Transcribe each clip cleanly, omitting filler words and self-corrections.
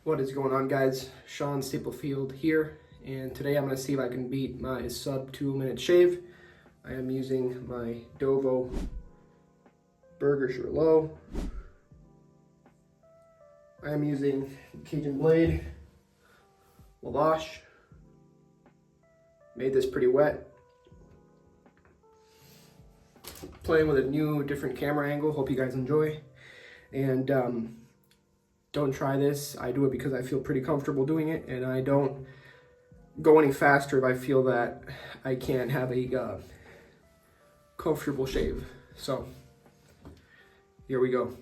What is going on, guys? Sean Staplefield here, and today I'm going to see if I can beat my sub 2-minute shave. I am using my Dovo Burger Low. I am using Cajun Blade Lavash. Made this pretty wet. Playing with a new, different camera angle. Hope you guys enjoy. And don't try this. I do it because I feel pretty comfortable doing it, and I don't go any faster if I feel that I can't have a comfortable shave. So here we go.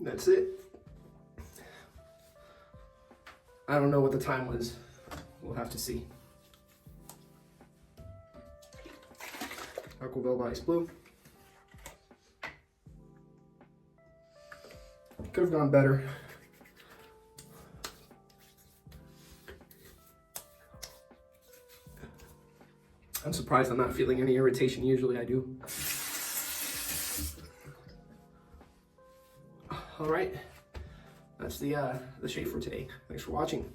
That's it. I don't know what the time was. We'll have to see. Aqua Velvet Ice Blue. Could have gone better. I'm surprised I'm not feeling any irritation. Usually I do. All right, that's the shave for today. Thanks for watching.